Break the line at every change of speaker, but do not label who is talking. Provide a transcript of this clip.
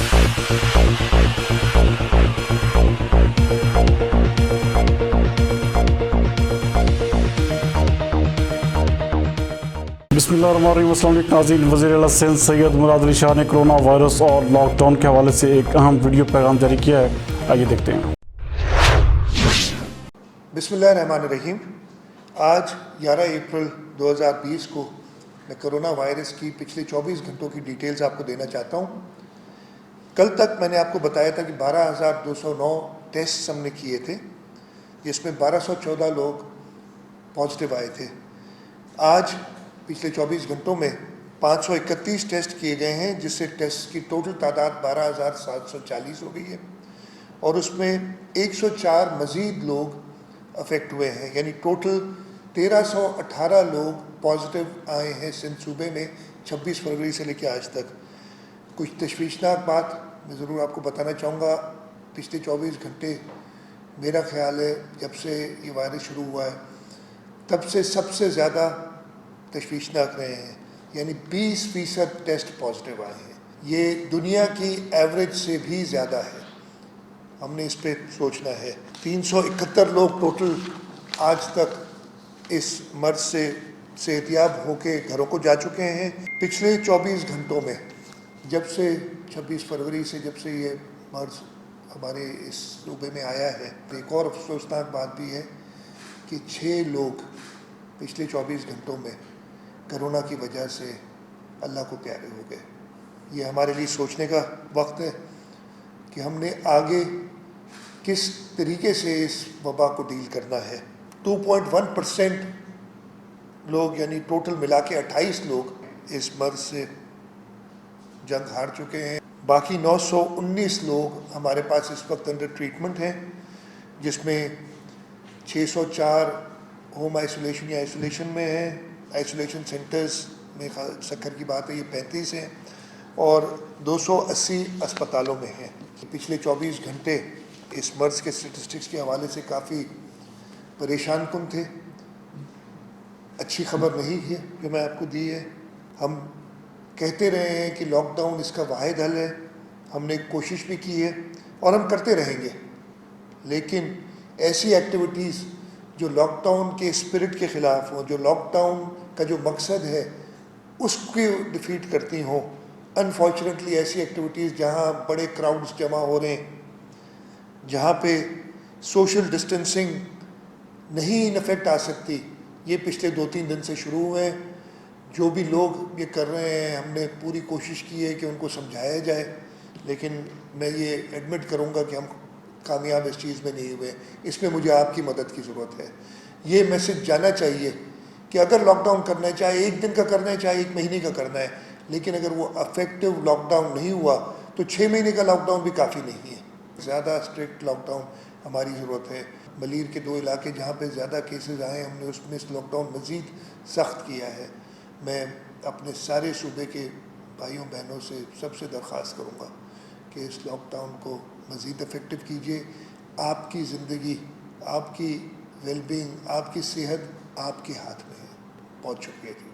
بسم اللہ الرحمن الرحیم. السلام علیکم ناظرین. وزیراعلی سندھ سید مرادعلی شاہ نے کرونا وائرس اور لاک ڈاؤن کے حوالے سے ایک اہم ویڈیو پیغام جاری کیا ہے. آئیے دیکھتے ہیں.
بسم اللہ الرحمن الرحیم. آج 11 اپریل 2020 کو میں کرونا وائرس کی پچھلے 24 گھنٹوں کی ڈیٹیلز آپ کو دینا چاہتا ہوں. کل تک میں نے آپ کو بتایا تھا کہ 12,209 ٹیسٹ ہم نے کیے تھے، جس میں 1214 لوگ پازیٹیو آئے تھے. آج پچھلے 24 گھنٹوں میں 531 ٹیسٹ کیے گئے ہیں، جس سے ٹیسٹ کی ٹوٹل تعداد 12,740 ہو گئی ہے، اور اس میں 104 مزید لوگ افیکٹ ہوئے ہیں. یعنی ٹوٹل 1,318 لوگ پازیٹیو آئے ہیں سندھ صوبے میں 26 فروری سے لے کے آج تک. کچھ تشویشناک بات میں ضرور آپ کو بتانا چاہوں گا. پچھلے 24 گھنٹے میرا خیال ہے جب سے یہ وائرس شروع ہوا ہے تب سے سب سے زیادہ تشویشناک رہے ہیں. یعنی 20% ٹیسٹ پازیٹیو آئے ہیں. یہ دنیا کی ایوریج سے بھی زیادہ ہے. ہم نے اس پہ سوچنا ہے. 371 لوگ ٹوٹل آج تک اس مرض سے صحتیاب ہو کے گھروں کو جا چکے ہیں. پچھلے 24 گھنٹوں میں جب سے 26 فروری سے جب سے یہ مرض ہمارے اس صوبے میں آیا ہے، ایک اور افسوسناک بات بھی ہے کہ 6 لوگ پچھلے 24 گھنٹوں میں کرونا کی وجہ سے اللہ کو پیارے ہو گئے. یہ ہمارے لیے سوچنے کا وقت ہے کہ ہم نے آگے کس طریقے سے اس وبا کو ڈیل کرنا ہے. 2.1% لوگ یعنی ٹوٹل ملا کے 28 لوگ اس مرض سے جنگ ہار چکے ہیں. باقی 919 لوگ ہمارے پاس اس وقت انڈر ٹریٹمنٹ ہیں، جس میں 604 ہوم آئسولیشن یا آئسولیشن میں ہیں. آئسولیشن سینٹرز میں سکر کی بات ہے یہ 35 ہیں، اور 280 اسپتالوں میں ہیں. پچھلے 24 گھنٹے اس مرض کے اسٹیٹسٹکس کے حوالے سے کافی پریشان کن تھے. اچھی خبر نہیں ہے جو میں آپ کو دی ہے. ہم کہتے رہے ہیں کہ لاک ڈاؤن اس کا واحد حل ہے. ہم نے کوشش بھی کی ہے اور ہم کرتے رہیں گے، لیکن ایسی ایکٹیویٹیز جو لاک ڈاؤن کے اسپرٹ کے خلاف ہوں، جو لاک ڈاؤن کا جو مقصد ہے اس کو ڈیفیٹ کرتی ہوں. انفارچونیٹلی ایسی ایکٹیویٹیز جہاں بڑے کراؤڈز جمع ہو رہے ہیں، جہاں پہ سوشل ڈسٹینسنگ نہیں ان افیکٹ آ سکتی، یہ پچھلے 2-3 دن سے شروع ہوئے ہیں. جو بھی لوگ یہ کر رہے ہیں ہم نے پوری کوشش کی ہے کہ ان کو سمجھایا جائے، لیکن میں یہ ایڈمٹ کروں گا کہ ہم کامیاب اس چیز میں نہیں ہوئے. اس میں مجھے آپ کی مدد کی ضرورت ہے. یہ میسج جانا چاہیے کہ اگر لاک ڈاؤن کرنا ہے، چاہے 1 دن کا کرنا ہے چاہے 1 مہینے کا کرنا ہے، لیکن اگر وہ افیکٹو لاک ڈاؤن نہیں ہوا تو 6 مہینے کا لاک ڈاؤن بھی کافی نہیں ہے. زیادہ اسٹرکٹ لاک ڈاؤن ہماری ضرورت ہے. ملیر کے 2 علاقے جہاں پہ زیادہ کیسز آئے ہم نے اس میں اس لاک ڈاؤن مزید سخت کیا ہے. میں اپنے سارے صوبے کے بھائیوں بہنوں سے سب سے درخواست کروں گا کہ اس لاک ڈاؤن کو مزید افیکٹو کیجیے. آپ کی زندگی، آپ کی ویل بینگ، آپ کی صحت آپ کے ہاتھ میں ہے. بہت شکریہ جی.